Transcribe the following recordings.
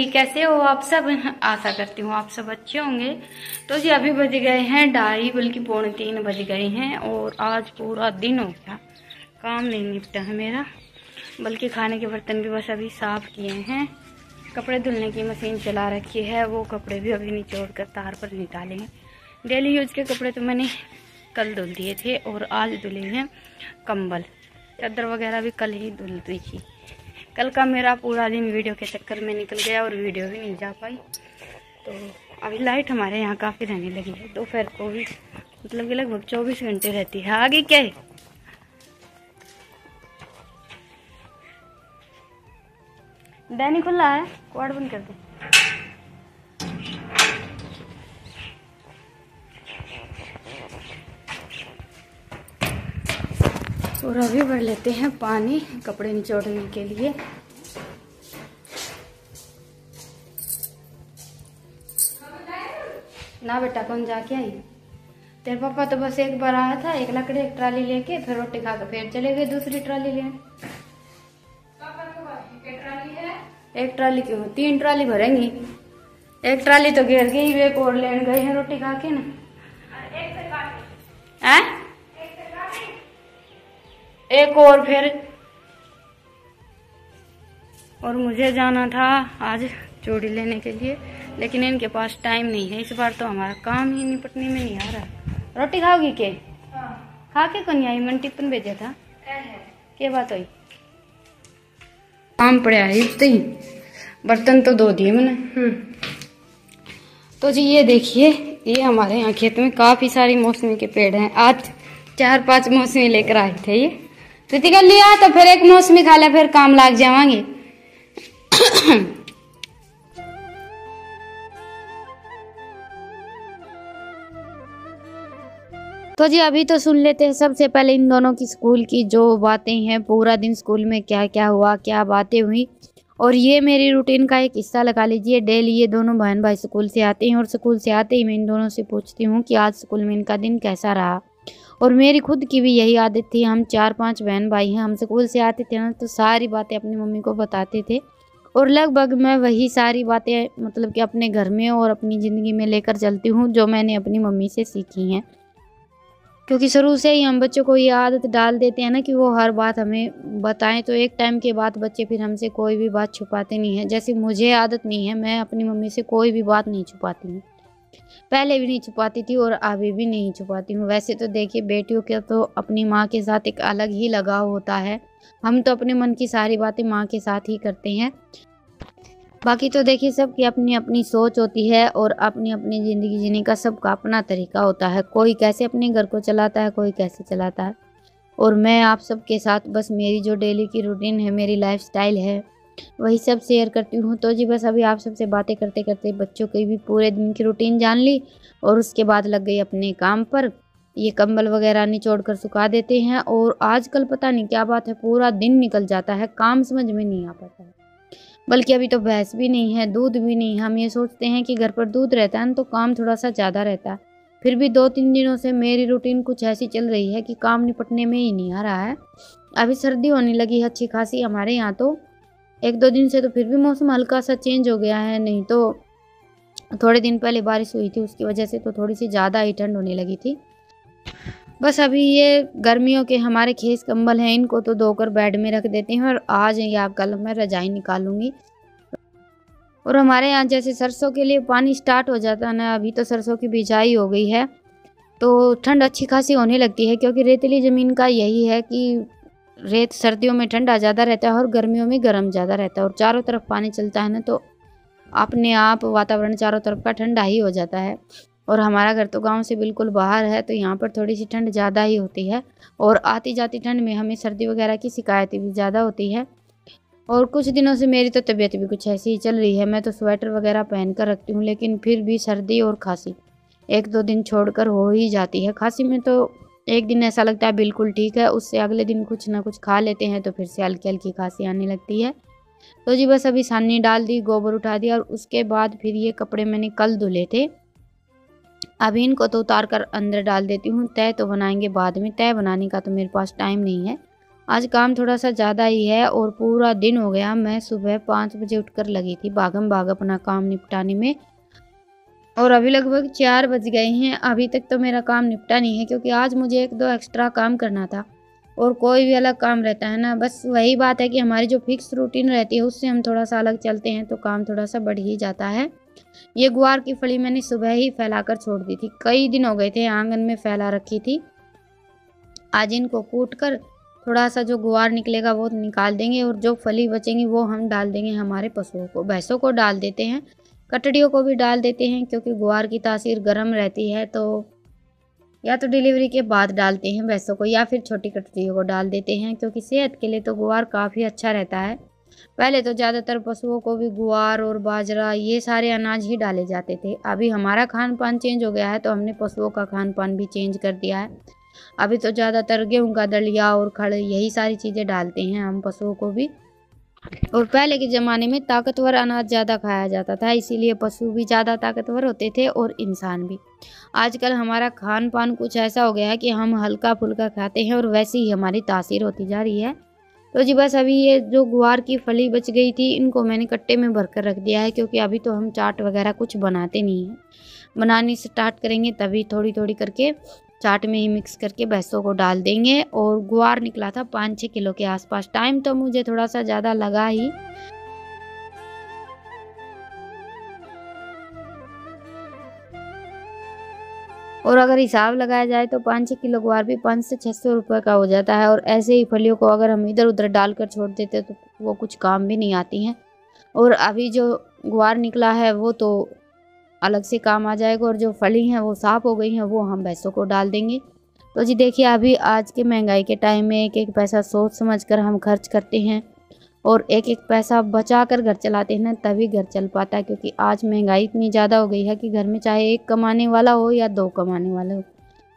कैसे हो आप सब? आशा करती हूँ आप सब अच्छे होंगे। तो जी अभी बज गए हैं 2:30 बल्कि 2:45 बज गए हैं और आज पूरा दिन हो गया, काम नहीं निपटा है मेरा। बल्कि खाने के बर्तन भी बस अभी साफ़ किए हैं। कपड़े धुलने की मशीन चला रखी है, वो कपड़े भी अभी निचोड़ कर तार पर निकालेंगे। डेली यूज के कपड़े तो मैंने कल धुल दिए थे और आज धुले हैं कंबल, चादर वगैरह भी कल ही धुल दी थी। कल का मेरा पूरा दिन वीडियो के चक्कर में निकल गया और वीडियो भी नहीं जा पाई। तो अभी लाइट हमारे यहाँ काफ़ी रहने लगी है, दोपहर को भी मतलब कि लगभग 24 घंटे रहती है। आगे क्या है? डैनी खुला है, क्वाड बंद कर दे। और अभी भर लेते हैं पानी कपड़े निचोड़ने के लिए। ना बेटा, कौन जाके आई? तेरे पापा तो बस एक बार आया था, एक लकड़ी एक ट्राली लेके, फिर रोटी खा के फिर चले गए दूसरी ट्राली लेने। एक ट्राली क्यों, 3 ट्राली भरेंगी। एक ट्राली तो घेर गई, एक और लेने गए हैं रोटी खा के ना। एक और फिर, और मुझे जाना था आज चूड़ी लेने के लिए, लेकिन इनके पास टाइम नहीं है। इस बार तो हमारा काम ही निपटने में नहीं आ रहा। रोटी खाओगी के? खा के कौन आई? मन टिफिन भेजा था। क्या बात हुई? काम पड़ा है तो ही, बर्तन तो धो दिए मैंने। तो जी ये देखिए, ये हमारे यहाँ खेत में काफी सारी मौसमी के पेड़ हैं। आज 4-5 मौसमी लेकर आए थे। ये कृतिका लिया तो फिर एक मौसमी खा ले, फिर काम लाग जावांगे। तो जी अभी तो सुन लेते हैं सबसे पहले इन दोनों की स्कूल की जो बातें हैं, पूरा दिन स्कूल में क्या क्या हुआ, क्या बातें हुई। और ये मेरी रूटीन का एक हिस्सा लगा लीजिए। डेली ये दोनों बहन भाई स्कूल से आते हैं और स्कूल से आते ही मैं इन दोनों से पूछती हूँ कि आज स्कूल में इनका दिन कैसा रहा। और मेरी खुद की भी यही आदत थी। हम 4-5 बहन भाई हैं, हम स्कूल से आते थे ना तो सारी बातें अपनी मम्मी को बताते थे। और लगभग मैं वही सारी बातें मतलब कि अपने घर में और अपनी ज़िंदगी में लेकर चलती हूँ, जो मैंने अपनी मम्मी से सीखी हैं। क्योंकि शुरू से ही हम बच्चों को ये आदत डाल देते हैं ना कि वो हर बात हमें बताएं, तो एक टाइम के बाद बच्चे फिर हमसे कोई भी बात छुपाते नहीं हैं। जैसे मुझे आदत नहीं है, मैं अपनी मम्मी से कोई भी बात नहीं छुपाती हूँ। पहले भी नहीं छुपाती थी और अभी भी नहीं छुपाती हूँ। वैसे तो देखिए, बेटियों के तो अपनी माँ के साथ एक अलग ही लगाव होता है। हम तो अपने मन की सारी बातें माँ के साथ ही करते हैं। बाकी तो देखिए, सबकी अपनी अपनी सोच होती है और अपनी अपनी ज़िंदगी जीने का सबका अपना तरीका होता है। कोई कैसे अपने घर को चलाता है, कोई कैसे चलाता है। और मैं आप सबके साथ बस मेरी जो डेली की रूटीन है, मेरी लाइफस्टाइल है, वही सब शेयर करती हूँ। तो जी बस अभी आप सबसे बातें करते करते बच्चों की भी पूरे दिन की रूटीन जान ली और उसके बाद लग गई अपने काम पर। ये कंबल वगैरह निचोड़ कर सुखा देते हैं। और आजकल पता नहीं क्या बात है, पूरा दिन निकल जाता है, काम समझ में नहीं आ पाता है। बल्कि अभी तो भैंस भी नहीं है, दूध भी नहीं है। हम ये सोचते हैं कि घर पर दूध रहता है ना तो काम थोड़ा सा ज़्यादा रहता है। फिर भी 2-3 दिनों से मेरी रूटीन कुछ ऐसी चल रही है कि काम निपटने में ही नहीं आ रहा है। अभी सर्दी होने लगी है अच्छी खासी हमारे यहाँ तो 1-2 दिन से, तो फिर भी मौसम हल्का सा चेंज हो गया है। नहीं तो थोड़े दिन पहले बारिश हुई थी, उसकी वजह से तो थोड़ी सी ज़्यादा ही ठंड होने लगी थी। बस अभी ये गर्मियों के हमारे खेस कंबल हैं, इनको तो धोकर बेड में रख देते हैं और आज या कल मैं रजाई निकालूंगी। और हमारे यहाँ जैसे सरसों के लिए पानी स्टार्ट हो जाता है ना, अभी तो सरसों की बिजाई हो गई है तो ठंड अच्छी खासी होने लगती है। क्योंकि रेतीली ज़मीन का यही है कि रेत सर्दियों में ठंडा ज़्यादा रहता है और गर्मियों में गर्म ज़्यादा रहता है। और चारों तरफ पानी चलता है ना तो अपने आप वातावरण चारों तरफ का ठंडा ही हो जाता है। और हमारा घर तो गांव से बिल्कुल बाहर है, तो यहाँ पर थोड़ी सी ठंड ज़्यादा ही होती है। और आती जाती ठंड में हमें सर्दी वगैरह की शिकायतें भी ज़्यादा होती है। और कुछ दिनों से मेरी तो तबीयत भी कुछ ऐसी ही चल रही है। मैं तो स्वेटर वगैरह पहन कर रखती हूँ, लेकिन फिर भी सर्दी और खांसी 1-2 दिन छोड़कर हो ही जाती है। खांसी में तो एक दिन ऐसा लगता है बिल्कुल ठीक है, उससे अगले दिन कुछ ना कुछ खा लेते हैं तो फिर से हल्की हल्की खांसी आने लगती है। तो जी बस अभी सानी डाल दी, गोबर उठा दिया और उसके बाद फिर ये कपड़े मैंने कल धुले थे, अभी इनको तो उतार कर अंदर डाल देती हूँ। तय तो बनाएंगे बाद में, तय बनाने का तो मेरे पास टाइम नहीं है। आज काम थोड़ा सा ज़्यादा ही है और पूरा दिन हो गया। मैं सुबह 5 बजे उठकर लगी थी भागम भाग अपना काम निपटाने में, और अभी लगभग 4 बज गए हैं। अभी तक तो मेरा काम निपटा नहीं है, क्योंकि आज मुझे 1-2 एक्स्ट्रा काम करना था। और कोई भी अलग काम रहता है ना, बस वही बात है कि हमारी जो फिक्स रूटीन रहती है उससे हम थोड़ा सा अलग चलते हैं तो काम थोड़ा सा बढ़ ही जाता है। ये गुआर की फली मैंने सुबह ही फैलाकर छोड़ दी थी, कई दिन हो गए थे आंगन में फैला रखी थी। आज इनको कूट कर थोड़ा सा जो गुआर निकलेगा वो निकाल देंगे, और जो फली बचेंगी वो हम डाल देंगे हमारे पशुओं को। भैंसों को डाल देते हैं, कटड़ियों को भी डाल देते हैं, क्योंकि गुआर की तासीर गर्म रहती है, तो या तो डिलीवरी के बाद डालते हैं भैंसों को, या फिर छोटी कटड़ियों को डाल देते हैं, क्योंकि सेहत के लिए तो गुआर काफ़ी अच्छा रहता है। पहले तो ज़्यादातर पशुओं को भी गुआर और बाजरा ये सारे अनाज ही डाले जाते थे। अभी हमारा खान पान चेंज हो गया है, तो हमने पशुओं का खान पान भी चेंज कर दिया है। अभी तो ज़्यादातर गेहूं का दलिया और खड़ यही सारी चीज़ें डालते हैं हम पशुओं को भी। और पहले के ज़माने में ताकतवर अनाज ज़्यादा खाया जाता था, इसीलिए पशु भी ज़्यादा ताकतवर होते थे और इंसान भी। आजकल हमारा खान पान कुछ ऐसा हो गया है कि हम हल्का फुल्का खाते हैं, और वैसे ही हमारी तासीर होती जा रही है। तो जी बस अभी ये जो गुआर की फली बच गई थी, इनको मैंने कट्टे में भर कर रख दिया है, क्योंकि अभी तो हम चाट वगैरह कुछ बनाते नहीं हैं। बनानी स्टार्ट करेंगे तभी थोड़ी थोड़ी करके चाट में ही मिक्स करके भैंसों को डाल देंगे। और गुआर निकला था 5-6 किलो के आसपास। टाइम तो मुझे थोड़ा सा ज़्यादा लगा ही, और अगर हिसाब लगाया जाए तो 5-6 किलो गुआर भी 500 से 600 रुपये का हो जाता है। और ऐसे ही फलियों को अगर हम इधर उधर डालकर छोड़ देते तो वो कुछ काम भी नहीं आती हैं। और अभी जो गुआर निकला है वो तो अलग से काम आ जाएगा, और जो फली हैं वो साफ़ हो गई हैं वो हम भैंसों को डाल देंगे। तो जी देखिए, अभी आज के महंगाई के टाइम में एक एक पैसा सोच समझ कर हम खर्च करते हैं, और एक एक पैसा बचा कर घर चलाते हैं ना, तभी घर चल पाता है। क्योंकि आज महंगाई इतनी ज़्यादा हो गई है कि घर में चाहे एक कमाने वाला हो या 2 कमाने वाले हो,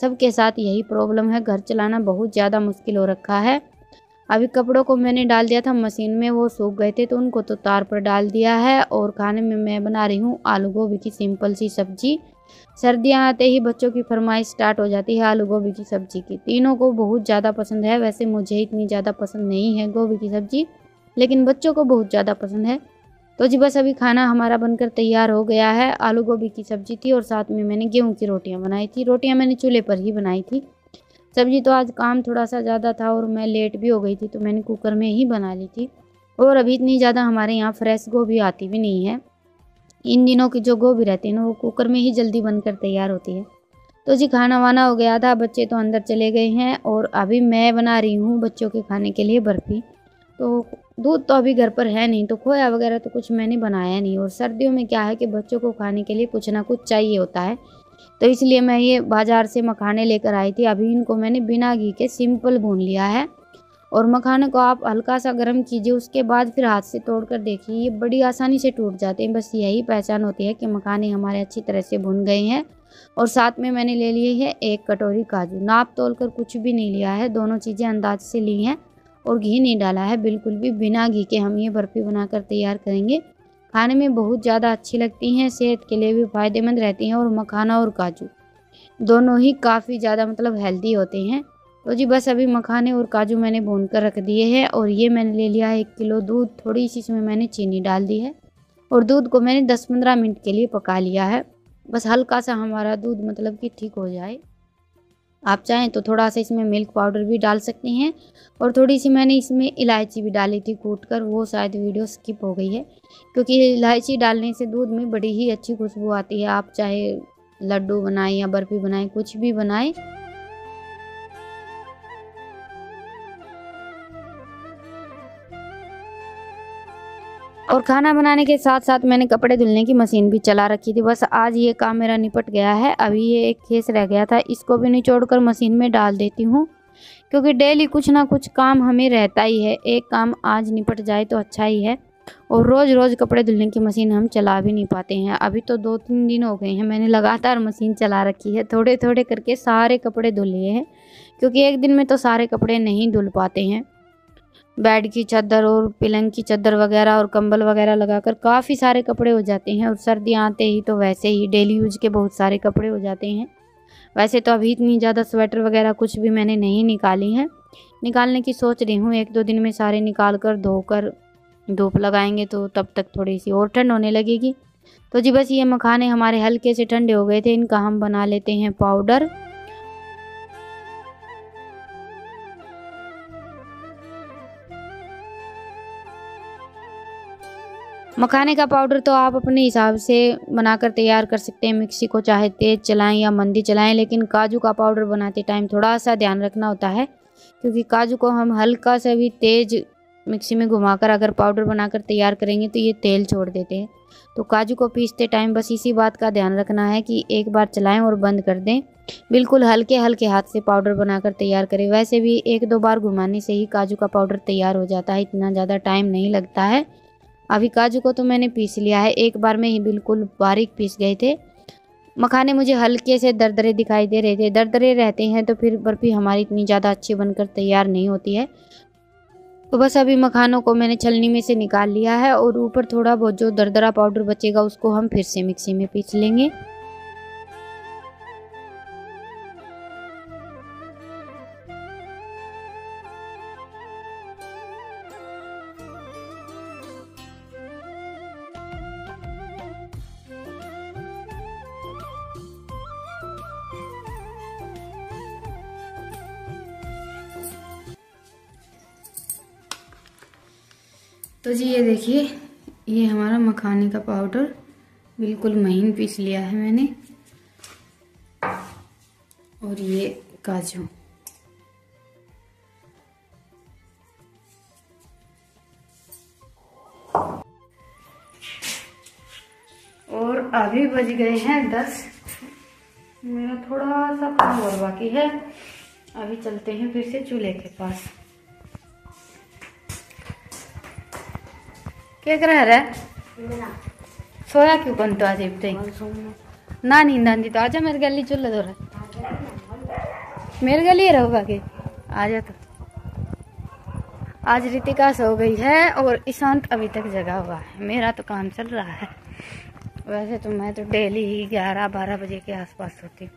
सबके साथ यही प्रॉब्लम है। घर चलाना बहुत ज़्यादा मुश्किल हो रखा है। अभी कपड़ों को मैंने डाल दिया था मशीन में, वो सूख गए थे तो उनको तो तार पर डाल दिया है। और खाने में मैं बना रही हूँ आलू गोभी की सिंपल सी सब्जी। सर्दियाँ आते ही बच्चों की फरमाइश स्टार्ट हो जाती है आलू गोभी की सब्जी की। तीनों को बहुत ज़्यादा पसंद है, वैसे मुझे इतनी ज़्यादा पसंद नहीं है गोभी की सब्जी, लेकिन बच्चों को बहुत ज़्यादा पसंद है। तो जी बस अभी खाना हमारा बनकर तैयार हो गया है। आलू गोभी की सब्जी थी और साथ में मैंने गेहूं की रोटियां बनाई थी। रोटियां मैंने चूल्हे पर ही बनाई थी। सब्जी तो आज काम थोड़ा सा ज़्यादा था और मैं लेट भी हो गई थी, तो मैंने कुकर में ही बना ली थी। और अभी इतनी ज़्यादा हमारे यहाँ फ्रेश गोभी आती भी नहीं है। इन दिनों की जो गोभी रहती है ना, वो कुकर में ही जल्दी बनकर तैयार होती है। तो जी खाना वाना हो गया था, बच्चे तो अंदर चले गए हैं, और अभी मैं बना रही हूँ बच्चों के खाने के लिए बर्फ़ी। तो दूध तो अभी घर पर है नहीं, तो खोया वगैरह तो कुछ मैंने बनाया नहीं। और सर्दियों में क्या है कि बच्चों को खाने के लिए कुछ ना कुछ चाहिए होता है, तो इसलिए मैं ये बाज़ार से मखाने लेकर आई थी। अभी इनको मैंने बिना घी के सिंपल भून लिया है। और मखाने को आप हल्का सा गर्म कीजिए, उसके बाद फिर हाथ से तोड़ कर देखिए, ये बड़ी आसानी से टूट जाते हैं। बस यही पहचान होती है कि मखाने हमारे अच्छी तरह से भुन गए हैं। और साथ में मैंने ले लिए है 1 कटोरी काजू। नाप तोल कर कुछ भी नहीं लिया है, दोनों चीज़ें अंदाज से ली हैं, और घी नहीं डाला है बिल्कुल भी। बिना घी के हम ये बर्फ़ी बनाकर तैयार करेंगे। खाने में बहुत ज़्यादा अच्छी लगती हैं, सेहत के लिए भी फ़ायदेमंद रहती हैं, और मखाना और काजू दोनों ही काफ़ी ज़्यादा मतलब हेल्दी होते हैं। तो जी बस अभी मखाने और काजू मैंने भून कर रख दिए हैं। और ये मैंने ले लिया है 1 किलो दूध, थोड़ी सी इसमें मैंने चीनी डाल दी है, और दूध को मैंने 10-15 मिनट के लिए पका लिया है। बस हल्का सा हमारा दूध मतलब कि ठीक हो जाए। आप चाहें तो थोड़ा सा इसमें मिल्क पाउडर भी डाल सकते हैं, और थोड़ी सी मैंने इसमें इलायची भी डाली थी कूट कर, वो शायद वीडियो स्किप हो गई है, क्योंकि इलायची डालने से दूध में बड़ी ही अच्छी खुशबू आती है। आप चाहे लड्डू बनाएं या बर्फ़ी बनाएं, कुछ भी बनाएं। और खाना बनाने के साथ साथ मैंने कपड़े धुलने की मशीन भी चला रखी थी। बस आज ये काम मेरा निपट गया है। अभी ये एक केस रह गया था, इसको भी निचोड़ कर मशीन में डाल देती हूँ, क्योंकि डेली कुछ ना कुछ काम हमें रहता ही है। एक काम आज निपट जाए तो अच्छा ही है, और रोज़ रोज़ कपड़े धुलने की मशीन हम चला भी नहीं पाते हैं। अभी तो 2-3 दिन हो गए हैं मैंने लगातार मशीन चला रखी है, थोड़े थोड़े करके सारे कपड़े धुल लिए हैं, क्योंकि एक दिन में तो सारे कपड़े नहीं धुल पाते हैं। बेड की चादर और पलंग की चादर वगैरह और कंबल वगैरह लगाकर काफ़ी सारे कपड़े हो जाते हैं। और सर्दियाँ आते ही तो वैसे ही डेली यूज के बहुत सारे कपड़े हो जाते हैं। वैसे तो अभी इतनी ज़्यादा स्वेटर वगैरह कुछ भी मैंने नहीं निकाली हैं, निकालने की सोच रही हूँ। 1-2 दिन में सारे निकाल कर धोकर धूप लगाएंगे तो तब तक थोड़ी सी और ठंड होने लगेगी। तो जी बस ये मखाने हमारे हल्के से ठंडे हो गए थे, इनका हम बना लेते हैं पाउडर। मखाने का पाउडर तो आप अपने हिसाब से बनाकर तैयार कर सकते हैं। मिक्सी को चाहे तेज़ चलाएं या मंदी चलाएं, लेकिन काजू का पाउडर बनाते टाइम थोड़ा सा ध्यान रखना होता है, क्योंकि काजू को हम हल्का सा भी तेज़ मिक्सी में घुमाकर अगर पाउडर बनाकर तैयार करेंगे तो ये तेल छोड़ देते हैं। तो काजू को पीसते टाइम बस इसी बात का ध्यान रखना है कि एक बार चलाएं और बंद कर दें। बिल्कुल हल्के हल्के हाथ से पाउडर बनाकर तैयार करें। वैसे भी 1-2 बार घुमाने से ही काजू का पाउडर तैयार हो जाता है, इतना ज़्यादा टाइम नहीं लगता है। अभी काजू को तो मैंने पीस लिया है, एक बार में ही बिल्कुल बारीक पीस गए थे। मखाने मुझे हल्के से दरदरे दिखाई दे रहे थे। दरदरे रहते हैं तो फिर बर्फ़ी हमारी इतनी ज़्यादा अच्छी बनकर तैयार नहीं होती है। तो बस अभी मखानों को मैंने छलनी में से निकाल लिया है और ऊपर थोड़ा बहुत जो दरदरा पाउडर बचेगा उसको हम फिर से मिक्सी में पीस लेंगे। तो जी ये देखिए, ये हमारा मखाने का पाउडर बिल्कुल महीन पीस लिया है मैंने। और ये काजू, और अभी बज गए हैं 10। मेरा थोड़ा सा काम और बाकी है। अभी चलते हैं फिर से चूल्हे के पास। क्या कर रहा है? सोया क्यों बन तो आज ना नींद आंदी तो आजा मेरे गली चूल्हा दो मेरे गली रहो बाकी आजा। तो आज रितिका सो गई है और ईशांत अभी तक जगा हुआ है। मेरा तो काम चल रहा है। वैसे तो मैं तो डेली ही 11-12 बजे के आसपास सोती हूँ।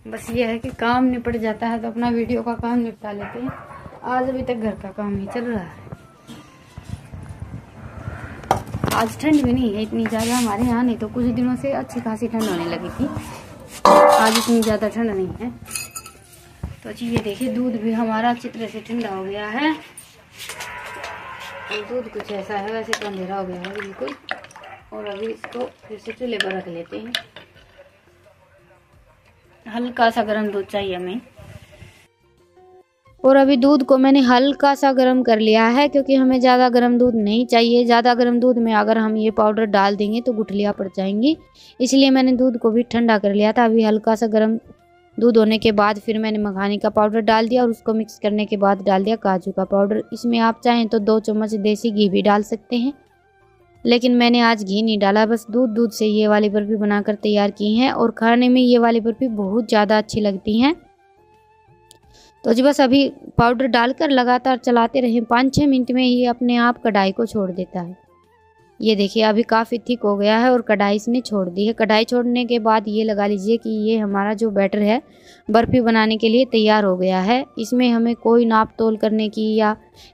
बस ये है कि काम निपट जाता है तो अपना वीडियो का काम निपटा लेते हैं। आज अभी तक घर का काम ही चल रहा है। आज ठंड भी नहीं है इतनी ज़्यादा हमारे यहाँ, नहीं तो कुछ दिनों से अच्छी खासी ठंड होने लगी थी। आज इतनी ज़्यादा ठंड नहीं है। तो जी ये देखिए, दूध भी हमारा अच्छी तरह से ठंडा हो गया है। और दूध कुछ ऐसा है, वैसे तो अंधेरा हो गया है बिल्कुल। और अभी इसको फिर से चूल्हे पर रख लेते हैं। हल्का सा गर्म दूध चाहिए हमें। और अभी दूध को मैंने हल्का सा गर्म कर लिया है, क्योंकि हमें ज़्यादा गर्म दूध नहीं चाहिए। ज़्यादा गर्म दूध में अगर हम ये पाउडर डाल देंगे तो गुठलियाँ पड़ जाएंगी, इसलिए मैंने दूध को भी ठंडा कर लिया था। अभी हल्का सा गर्म दूध होने के बाद फिर मैंने मखाने का पाउडर डाल दिया और उसको मिक्स करने के बाद डाल दिया काजू का पाउडर। इसमें आप चाहें तो 2 चम्मच देसी घी भी डाल सकते हैं, लेकिन मैंने आज घी नहीं डाला। बस दूध से ये वाली बर्फ़ी बनाकर तैयार की हैं और खाने में ये वाली बर्फ़ी बहुत ज़्यादा अच्छी लगती हैं। तो जी बस अभी पाउडर डालकर लगातार चलाते रहें। 5-6 मिनट में ये अपने आप कढ़ाई को छोड़ देता है। ये देखिए अभी काफ़ी थिक हो गया है और कढ़ाई इसने छोड़ दी है। कढ़ाई छोड़ने के बाद ये लगा लीजिए कि ये हमारा जो बैटर है बर्फ़ी बनाने के लिए तैयार हो गया है। इसमें हमें कोई नाप तोल करने की या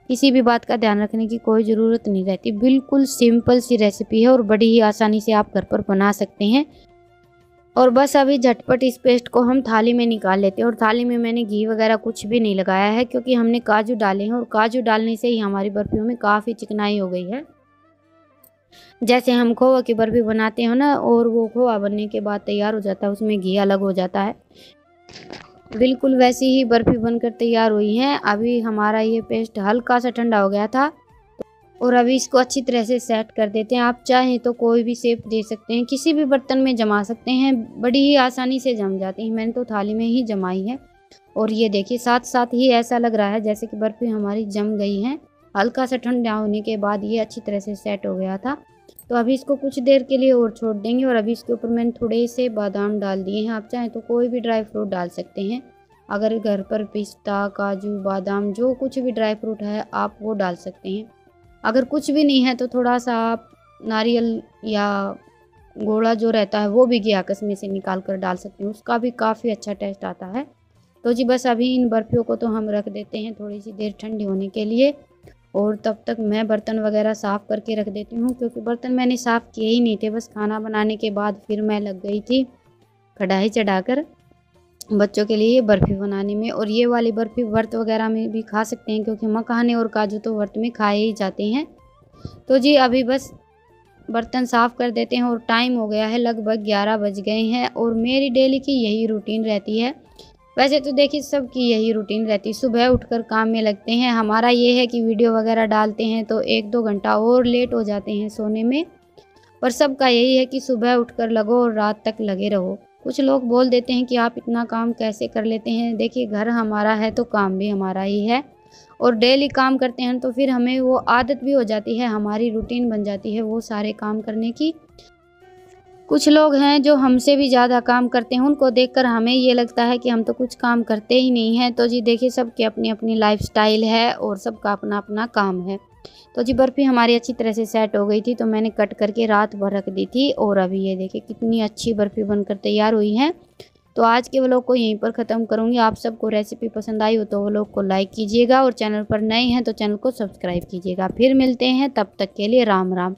किसी भी बात का ध्यान रखने की कोई ज़रूरत नहीं रहती। बिल्कुल सिंपल सी रेसिपी है और बड़ी ही आसानी से आप घर पर बना सकते हैं। और बस अभी झटपट इस पेस्ट को हम थाली में निकाल लेते हैं। और थाली में मैंने घी वगैरह कुछ भी नहीं लगाया है, क्योंकि हमने काजू डाले हैं और काजू डालने से ही हमारी बर्फ़ियों में काफ़ी चिकनाई हो गई है। जैसे हम खोवा की बर्फ़ी बनाते हैं ना, और वो खोवा बनने के बाद तैयार हो जाता है, उसमें घी अलग हो जाता है, बिल्कुल वैसी ही बर्फ़ी बनकर तैयार हुई है। अभी हमारा ये पेस्ट हल्का सा ठंडा हो गया था और अभी इसको अच्छी तरह से सेट कर देते हैं। आप चाहें तो कोई भी शेप दे सकते हैं, किसी भी बर्तन में जमा सकते हैं, बड़ी ही आसानी से जम जाती हैं। मैंने तो थाली में ही जमाई है और ये देखिए साथ साथ ही ऐसा लग रहा है जैसे कि बर्फ़ी हमारी जम गई है। हल्का सा ठंडा होने के बाद ये अच्छी तरह से सेट हो गया था। तो अभी इसको कुछ देर के लिए और छोड़ देंगे। और अभी इसके ऊपर मैंने थोड़े से बादाम डाल दिए हैं। आप चाहें तो कोई भी ड्राई फ्रूट डाल सकते हैं। अगर घर पर पिस्ता, काजू, बादाम जो कुछ भी ड्राई फ्रूट है आप वो डाल सकते हैं। अगर कुछ भी नहीं है तो थोड़ा सा आप नारियल या घोड़ा जो रहता है वो भी घियाकस में से निकाल कर डाल सकते हैं, उसका भी काफ़ी अच्छा टेस्ट आता है। तो जी बस अभी इन बर्फ़ियों को तो हम रख देते हैं थोड़ी सी देर ठंडी होने के लिए, और तब तक मैं बर्तन वगैरह साफ़ करके रख देती हूँ, क्योंकि बर्तन मैंने साफ़ किए ही नहीं थे। बस खाना बनाने के बाद फिर मैं लग गई थी कढ़ाई चढ़ाकर बच्चों के लिए बर्फ़ी बनाने में। और ये वाली बर्फ़ी व्रत वगैरह में भी खा सकते हैं, क्योंकि मखाने और काजू तो व्रत में खाए ही जाते हैं। तो जी अभी बस बर्तन साफ़ कर देते हैं, और टाइम हो गया है लगभग 11 बज गए हैं, और मेरी डेली की यही रूटीन रहती है। वैसे तो देखिए सबकी यही रूटीन रहती है, सुबह उठकर काम में लगते हैं। हमारा ये है कि वीडियो वगैरह डालते हैं तो 1-2 घंटा और लेट हो जाते हैं सोने में, पर सबका यही है कि सुबह उठकर लगो और रात तक लगे रहो। कुछ लोग बोल देते हैं कि आप इतना काम कैसे कर लेते हैं? देखिए घर हमारा है तो काम भी हमारा ही है, और डेली काम करते हैं तो फिर हमें वो आदत भी हो जाती है, हमारी रूटीन बन जाती है वो सारे काम करने की। कुछ लोग हैं जो हमसे भी ज़्यादा काम करते हैं, उनको देखकर हमें ये लगता है कि हम तो कुछ काम करते ही नहीं हैं। तो जी देखिए सबकी अपनी-अपनी लाइफ़स्टाइल है और सबका अपना-अपना काम है। तो जी बर्फ़ी हमारी अच्छी तरह से सेट हो गई थी, तो मैंने कट करके रात भर रख दी थी, और अभी ये देखिए कितनी अच्छी बर्फ़ी बनकर तैयार हुई है। तो आज के व्लॉग को यहीं पर ख़त्म करूँगी। आप सबको रेसिपी पसंद आई हो तो व्लॉग को लाइक कीजिएगा, और चैनल पर नए हैं तो चैनल को सब्सक्राइब कीजिएगा। फिर मिलते हैं, तब तक के लिए राम राम।